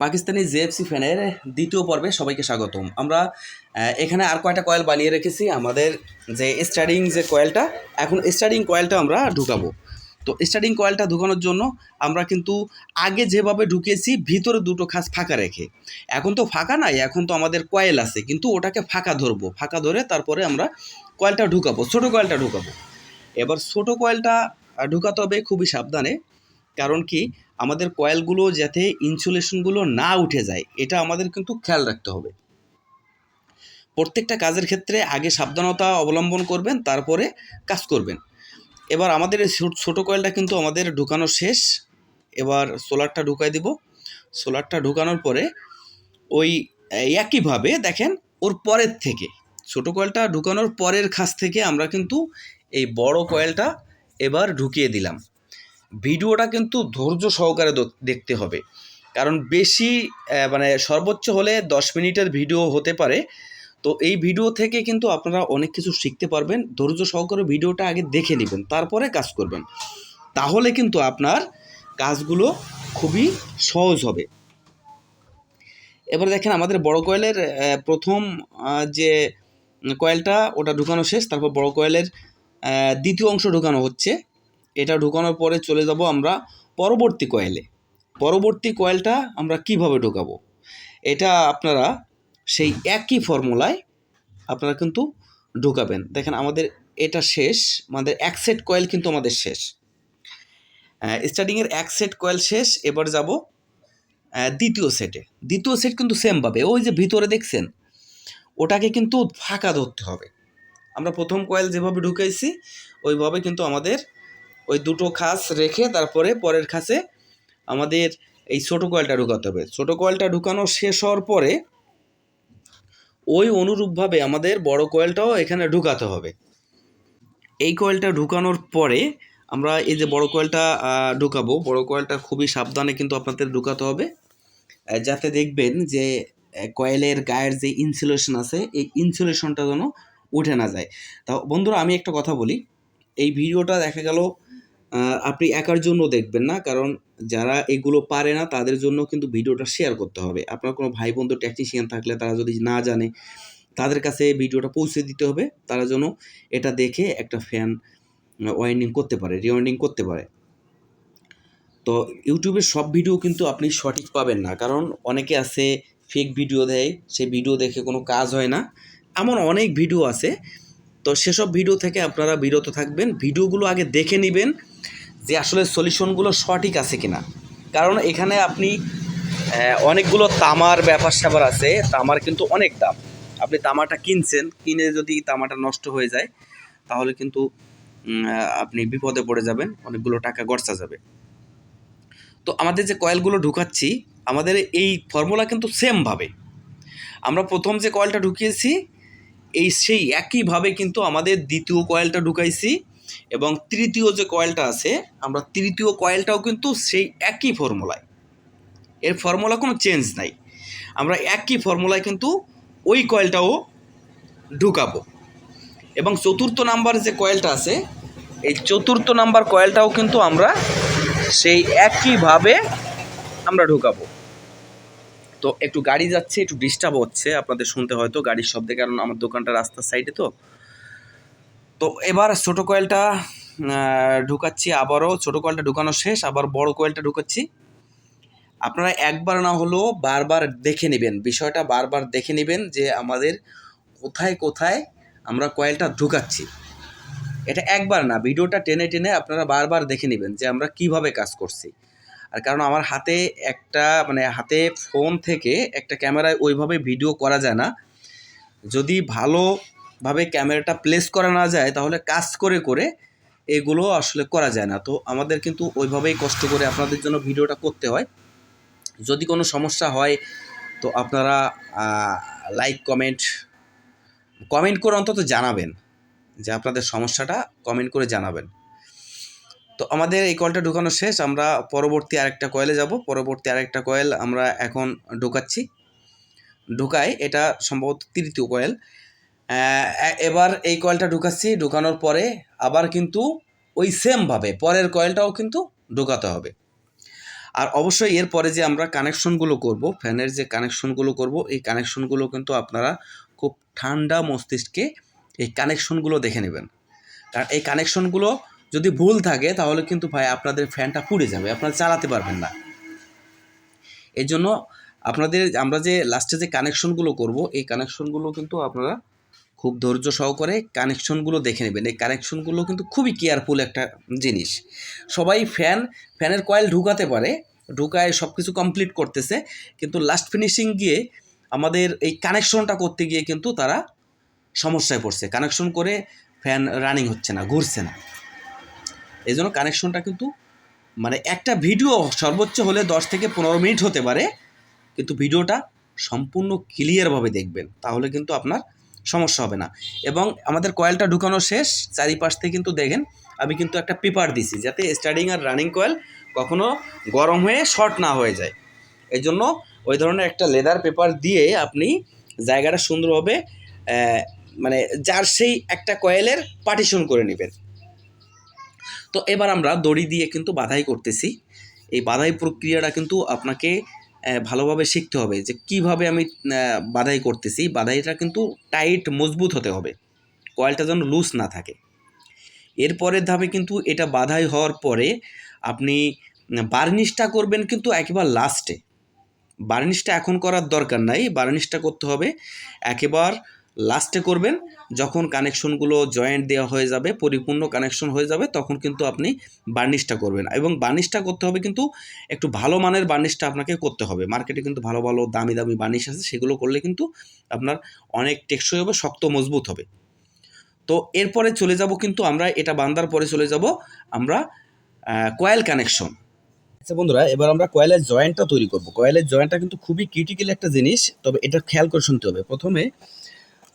পাকিস্তানি জেএফসি ফ্যানের দ্বিতীয় পর্বে সবাইকে স্বাগতম। আমরা এখানে আর কয়টা কয়েল বানিয়ে রেখেছি। আমাদের যে স্টার্টিং যে কয়েলটা, এখন স্টার্টিং কয়েলটা আমরা ঢুকাবো। তো স্টার্টিং কয়েলটা ঢুকানোর জন্য আমরা কিন্তু আগে যেভাবে ঢুকিয়েছি ভিতরে দুটো খাঁজ ফাঁকা রেখে, এখন তো ফাঁকা নাই, এখন তো আমাদের কয়েল আছে, কিন্তু ওটাকে ফাঁকা ধরবো, ফাঁকা ধরে তারপরে আমরা কয়েলটা ঢুকাবো, ছোটো কয়েলটা ঢুকাবো। এবার ছোটো কয়েলটা ঢুকাতে হবে খুবই সাবধানে, কারণ কি আমাদের কয়েলগুলো যাতে ইনসুলেশনগুলো না উঠে যায়, এটা আমাদের কিন্তু খেয়াল রাখতে হবে। প্রত্যেকটা কাজের ক্ষেত্রে আগে সাবধানতা অবলম্বন করবেন, তারপরে কাজ করবেন। এবার আমাদের এই ছোটো কয়েলটা কিন্তু আমাদের ঢুকানো শেষ। এবার সোলারটা ঢুকাই দিব। সোলারটা ঢুকানোর পরে ওই একইভাবে দেখেন, ওর পরের থেকে ছোটো কয়েলটা ঢুকানোর পরের খাঁজ থেকে আমরা কিন্তু এই বড় কয়েলটা এবার ঢুকিয়ে দিলাম। ভিডিওটা কিন্তু ধৈর্য সহকারে দেখতে হবে, কারণ বেশি মানে সর্বোচ্চ হলে 10 মিনিটের ভিডিও হতে পারে। তো এই ভিডিও থেকে কিন্তু আপনারা অনেক কিছু শিখতে পারবেন। ধৈর্য সহকারে ভিডিওটা আগে দেখে নেবেন, তারপরে কাজ করবেন, তাহলে কিন্তু আপনার কাজগুলো খুবই সহজ হবে। এবার দেখেন আমাদের বড় কয়েলের প্রথম যে কয়েলটা ওটা ঢুকানো শেষ, তারপর বড় কয়েলের দ্বিতীয় অংশ ঢুকানো হচ্ছে। এটা ঢুকানোর পরে চলে যাব আমরা পরবর্তী কয়েলে। পরবর্তী কয়েলটা আমরা কিভাবে ঢুকাবো, এটা আপনারা সেই একই ফর্মুলায় আপনারা কিন্তু ঢুকাবেন। দেখেন আমাদের এটা শেষ, আমাদের এক সেট কয়েল কিন্তু আমাদের শেষ, স্টার্টিংয়ের এক সেট কয়েল শেষ। এবার যাব দ্বিতীয় সেটে। দ্বিতীয় সেট কিন্তু সেমভাবে ওই যে ভিতরে দেখছেন, ওটাকে কিন্তু ফাঁকা ধরতে হবে। আমরা প্রথম কয়েল যেভাবে ঢুকাইছি ওইভাবে কিন্তু আমাদের ওই দুটো খাঁজ রেখে তারপরে পরের খাঁজে আমাদের এই ছোটো কয়েলটা ঢুকাতে হবে। ছোটো কয়েলটা ঢুকানো শেষ হওয়ার পরে ওই অনুরূপভাবে আমাদের বড় কয়েলটাও এখানে ঢুকাতে হবে। এই কয়েলটা ঢুকানোর পরে আমরা এই যে বড় কয়েলটা ঢুকাবো, বড় কয়েলটা খুবই সাবধানে কিন্তু আপনাদের ঢুকাতে হবে, যাতে দেখবেন যে কয়েলের গায়ের যে ইনসুলেশন আছে এই ইনসুলেশনটা যেন উঠে না যায়। তা বন্ধুরা, আমি একটা কথা বলি, এই ভিডিওটা দেখা গেল আপনি একার জন্য দেখবেন না, কারণ যারা এগুলো পারে না তাদের জন্য কিন্তু ভিডিওটা শেয়ার করতে হবে। আপনার কোনো ভাই বন্ধু টেকনিশিয়ান থাকলে, তারা যদি না জানে, তাদের কাছে ভিডিওটা পৌঁছে দিতে হবে, তারা যেন এটা দেখে একটা ফ্যান ওয়াইন্ডিং করতে পারে, রিওয়াইন্ডিং করতে পারে। তো ইউটিউবের সব ভিডিও কিন্তু আপনি সঠিক পাবেন না, কারণ অনেকে আছে ফেক ভিডিও দেয়, সেই ভিডিও দেখে কোনো কাজ হয় না, এমন অনেক ভিডিও আছে। তো সেসব ভিডিও থেকে আপনারা বিরত থাকবেন, ভিডিওগুলো আগে দেখে নেবেন যে আসলে সলিউশনগুলো সঠিক আছে কিনা। কারণ এখানে আপনি অনেকগুলো তামার ব্যাপার স্যাপার আছে, তামার কিন্তু অনেক দাম। আপনি তামাটা কিনছেন, কিনে যদি তামাটা নষ্ট হয়ে যায় তাহলে কিন্তু আপনি বিপদে পড়ে যাবেন, অনেকগুলো টাকা গড়চা যাবে। তো আমাদের যে কয়েলগুলো ঢুকাচ্ছি, আমাদের এই ফর্মুলা কিন্তু সেমভাবে আমরা প্রথম যে কয়েলটা ঢুকিয়েছি সেই একইভাবে কিন্তু আমাদের দ্বিতীয় কয়েলটা ঢুকাইছি, এবং তৃতীয় যে কয়েলটা আছে আমরা তৃতীয় কয়েলটাও কিন্তু সেই একই ফর্মুলায়, এর ফর্মুলা কোনো চেঞ্জ নাই, আমরা একই ফর্মুলায় কিন্তু ওই কয়েলটাও ঢুকাবো। এবং চতুর্থ নাম্বার যে কয়েলটা আছে, এই চতুর্থ নাম্বার কয়েলটাও কিন্তু আমরা সেই একইভাবে আমরা ঢুকাবো। তো একটু গাড়ি যাচ্ছে, একটু ডিস্টার্ব হচ্ছে, আপনাদের শুনতে হয়তো গাড়ির শব্দে, কারণ আমার দোকানটা রাস্তার সাইডে। তো এবার ছোটো কয়েলটা ঢুকাচ্ছি, আবারও ছোটো কয়েলটা ঢুকানো শেষ, আবার বড় কয়েলটা ঢুকাচ্ছি। আপনারা একবার না হলেও বারবার দেখে নেবেন, বিষয়টা বারবার দেখে নেবেন যে আমাদের কোথায় কোথায় আমরা কয়েলটা ঢুকাচ্ছি। এটা একবার না, ভিডিওটা টেনে টেনে আপনারা বারবার দেখে নেবেন যে আমরা কিভাবে কাজ করছি। আর কারণ আমার হাতে একটা হাতে ফোন থেকে একটা ক্যামেরায় ওইভাবে ভিডিও করা যায় না, যদি ভালোভাবে ক্যামেরাটা প্লেস করা না যায় তাহলে কাজ করে করে এগুলো আসলে করা যায় না। তো আমাদের কিন্তু ওইভাবেই কষ্ট করে আপনাদের জন্য ভিডিওটা করতে হয়। যদি কোনো সমস্যা হয় তো আপনারা লাইক কমেন্ট করে অন্তত জানাবেন যে আপনাদের সমস্যাটা, কমেন্ট করে জানাবেন। তো আমাদের এই কয়েলটা ঢুকানো শেষ, আমরা পরবর্তী আরেকটা কয়েলে যাব। পরবর্তী আরেকটা কয়েল আমরা এখন ঢুকাচ্ছি, ঢুকাই, এটা সম্ভবত তৃতীয় কয়েল। এবার এই কয়েলটা ঢুকাচ্ছি, ঢুকানোর পরে আবার কিন্তু ওই সেমভাবে পরের কয়েলটাও কিন্তু ঢুকাতে হবে। আর অবশ্যই এরপরে যে আমরা কানেকশনগুলো করব, ফ্যানের যে কানেকশনগুলো করব, এই কানেকশনগুলো কিন্তু আপনারা খুব ঠান্ডা মস্তিষ্কে এই কানেকশনগুলো দেখে নেবেন। কারণ এই কানেকশনগুলো যদি ভুল থাকে তাহলে কিন্তু ভাই আপনাদের ফ্যানটা পুড়ে যাবে, আপনারা চালাতে পারবেন না। এই জন্য আমরা যে লাস্টে যে কানেকশনগুলো করব, এই কানেকশনগুলো কিন্তু আপনারা খুব ধৈর্য সহকারে কানেকশনগুলো দেখে নেবেন। এই কানেকশনগুলো কিন্তু খুবই কেয়ারফুল একটা জিনিস। সবাই ফ্যানের কয়েল ঢুকাতে পারে, ঢুকায় সব কিছু কমপ্লিট করতেছে, কিন্তু লাস্ট ফিনিশিং গিয়ে আমাদের এই কানেকশনটা করতে গিয়ে কিন্তু তারা সমস্যায় পড়ছে। কানেকশন করে ফ্যান রানিং হচ্ছে না, ঘুরছে না। এই জন্য কানেকশনটা কিন্তু মানে একটা ভিডিও সর্বোচ্চ হলে 10 থেকে 15 মিনিট হতে পারে, কিন্তু ভিডিওটা সম্পূর্ণ ক্লিয়ারভাবে দেখবেন, তাহলে কিন্তু আপনার সমস্যা হবে না। এবং আমাদের কয়েলটা ঢুকানো শেষ, চারিপাশ থেকে কিন্তু দেখেন আমি কিন্তু একটা পেপার দিছি, যাতে স্টার্টিং আর রানিং কয়েল কখনো গরম হয়ে শর্ট না হয়ে যায়। এই জন্য ওই ধরনের একটা লেদার পেপার দিয়ে আপনি জায়গাটা সুন্দরভাবে মানে যার সেই একটা কয়েলের পার্টিশন করে নেবেন। তো এবার আমরা দড়ি দিয়ে কিন্তু বাধাই করতেছি। এই বাধাই প্রক্রিয়াটা কিন্তু আপনাকে ভালোভাবে শিখতে হবে, যে কিভাবে আমি বাধাই করতেছি। বাধাইটা কিন্তু টাইট মজবুত হতে হবে, কয়েলটা যেন লুজ না থাকে। এরপরের ধাপে কিন্তু এটা বাধাই হওয়ার পরে আপনি বার্নিশটা করবেন কিন্তু একেবারে লাস্টে। বার্নিশটা এখন করার দরকার নাই, বার্নিশটা করতে হবে একেবারে লাস্টে করবেন, যখন কানেকশনগুলো জয়েন্ট দেওয়া হয়ে যাবে, পরিপূর্ণ কানেকশন হয়ে যাবে, তখন কিন্তু আপনি বার্নিশটা করবেন। এবং বার্নিশটা করতে হবে কিন্তু একটু ভালো মানের বার্নিশটা আপনাকে করতে হবে। মার্কেটে কিন্তু ভালো ভালো দামি দামি বার্নিশ আছে, সেগুলো করলে কিন্তু আপনার অনেক টেকসই হবে, শক্ত মজবুত হবে। তো এরপরে চলে যাব কিন্তু আমরা এটা বান্ধার পরে চলে যাব আমরা কয়েল কানেকশন। আচ্ছা বন্ধুরা, এবার আমরা কয়েলের জয়েন্টটা তৈরি করব। কয়েলের জয়েন্টটা কিন্তু খুবই ক্রিটিক্যাল একটা জিনিস, তবে এটা খেয়াল করে শুনতে হবে।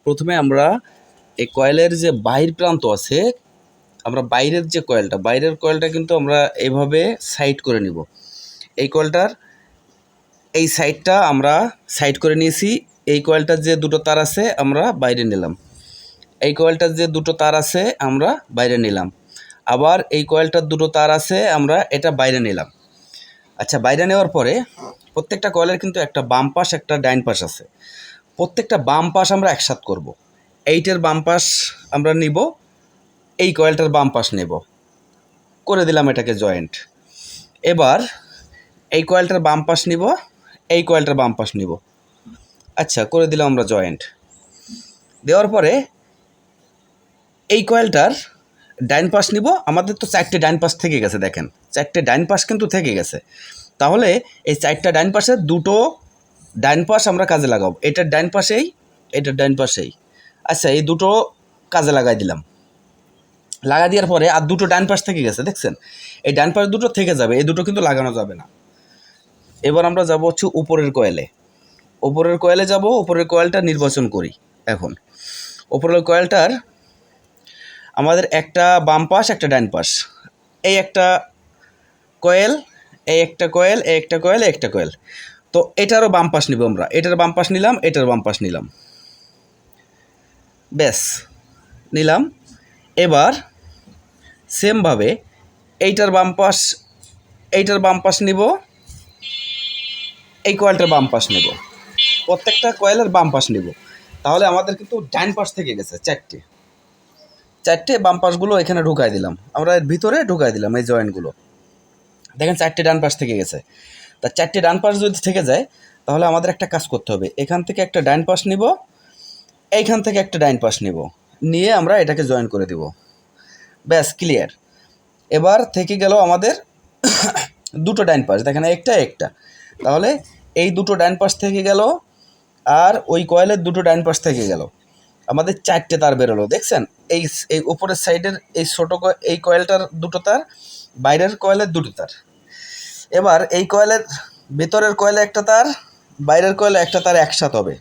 প্রথমে আমরা এই কয়েলের যে বাহির প্রান্ত আছে, আমরা বাইরের কয়েলটা কিন্তু আমরা এইভাবে সাইড করে নিব। এই কয়েলটার এই সাইডটা আমরা সাইড করে নিয়েছি। এই কয়েলটার যে দুটো তার আছে আমরা বাইরে নিলাম, এই কয়েলটার যে দুটো তার আছে আমরা বাইরে নিলাম, আবার এই কয়েলটার দুটো তার আছে আমরা এটা বাইরে নিলাম। আচ্ছা, বাইরে নেওয়ার পরে প্রত্যেকটা কয়েলের কিন্তু একটা বাম পাশ একটা ডাইন পাশ আছে। প্রত্যেকটা বাম পাশ আমরা একসাথে করব। এইটার বাম পাশ আমরা নিব, এই কয়েলটার বাম পাশ নেব, করে দিলাম এটাকে জয়েন্ট। এবার এই কয়েলটার বাম পাশ নিব, এই কয়েলটার বাম পাশ নিব, আচ্ছা করে দিলাম আমরা জয়েন্ট। দেওয়ার পরে এই কয়েলটার ডাইন পাশ নিব। আমাদের তো 4টে ডাইন পাশ থেকে গেছে, দেখেন 4টে ডাইন পাশ কিন্তু থেকে গেছে। তাহলে এই 4টা ডাইন পাশের দুটো ডাইন পাশ আমরা কাজে লাগাবো, এটার ডাইন পাশেই এটার ডাইন পাশেই। আচ্ছা, এই দুটো কাজে লাগাই দিলাম। লাগা দেওয়ার পরে আর দুটো ডান পাশ থেকে গেছে, দেখছেন এই ডান পাশ দুটো থেকে যাবে, এই দুটো কিন্তু লাগানো যাবে না। এবার আমরা যাব হচ্ছে উপরের কয়েলে যাব। উপরের কয়েলটা নির্বাচন করি। এখন উপরের কয়েলটার আমাদের একটা বাম পাশ একটা ডান পাশ, এই একটা কয়েল, এই একটা কয়েল, এই একটা কয়েল, এই একটা কয়েল। তো এটারও বাম পাশ নিব আমরা, এটার বাম পাশ নিলাম, এটার বাম পাশ নিলাম, ব্যাস নিলাম। এবার সেমভাবে এইটার বাম পাশ নিব, এই কয়েলটার বাম পাশ নেব, প্রত্যেকটা কয়েলের বাম পাশ নেব। তাহলে আমাদের কিন্তু ডাইন পাশ থেকে গেছে 4টে বাম পাশগুলো এখানে ঢুকাই দিলাম, আমরা এর ভিতরে ঢুকাই দিলাম এই জয়েন্টগুলো। দেখেন 4টে ডান পাশ থেকে গেছে। তা 4টে ডান পাশ যদি থেকে যায়, তাহলে আমাদের একটা কাজ করতে হবে, এখান থেকে একটা ডাইন পাশ নিব, এইখান থেকে একটা ডাইন পাশ নিব, নিয়ে আমরা এটাকে জয়েন করে দিব, ব্যাস ক্লিয়ার। এবার থেকে গেল আমাদের দুটো ডাইন পাশ, দেখেন একটা। তাহলে এই দুটো ডাইন পাশ থেকে গেল, আর ওই কয়েলের দুটো ডাইন পাশ থেকে গেল, আমাদের 4টে তার বেরোলো। দেখছেন এই উপরের সাইডের এই এই কয়েলটার দুটো তার, বাইরের কয়েলের দুটো তার। এবার এই কয়েলের ভেতরের কয়েলে একটা তার, বাইরের কয়েলে একটা তার একসাথে হবে।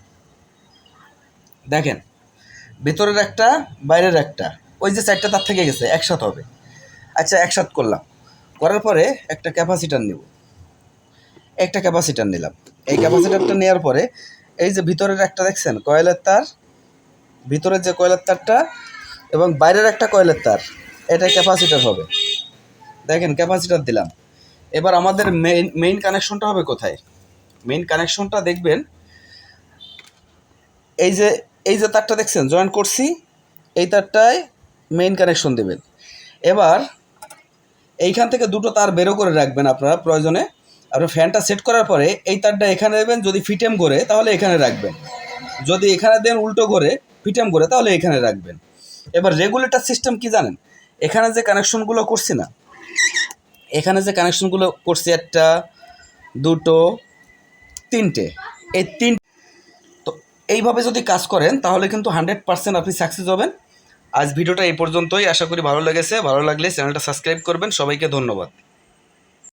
দেখেন ভেতরের একটা, বাইরের একটা, ওই যে 4টে তার থেকে গেছে একসাথে হবে। আচ্ছা, একসাথে করলাম, করার পরে একটা ক্যাপাসিটার নিব, একটা ক্যাপাসিটার নিলাম। এই ক্যাপাসিটারটা নেওয়ার পরে এই যে ভিতরের একটা দেখছেন কয়েলের তার, ভিতরের যে কয়েলের তারটা এবং বাইরের একটা কয়েলের তার, এটা ক্যাপাসিটার হবে। দেখেন ক্যাপাসিটার দিলাম। এবার আমাদের মেইন কানেকশনটা হবে কোথায়? মেইন কানেকশনটা দেখবেন এই যে তারটা দেখছেন জয়েন করছি, এই তারটায় মেইন কানেকশন দেবেন। এবার এইখান থেকে দুটো তার বেরো করে রাখবেন আপনারা প্রয়োজনে। আপনার ফ্যানটা সেট করার পরে এই তারটা এখানে দেবেন, যদি ফিটেম করে তাহলে এখানে রাখবেন, যদি এখানে দেন উল্টো করে ফিটেম করে তাহলে এখানে রাখবেন। এবার রেগুলেটর সিস্টেম কি জানেন? এখানে যে কানেকশনগুলো করছি না, এখানে যে কানেকশনগুলো করছি একটা, দুটো, তিনটে, এই তো এইভাবে যদি কাজ করেন তাহলে কিন্তু 100% আপনি সাকসেস হবেন। আজ ভিডিওটা এই পর্যন্তই, আশা করি ভালো লেগেছে। ভালো লাগলে চ্যানেলটা সাবস্ক্রাইব করবেন। সবাইকে ধন্যবাদ।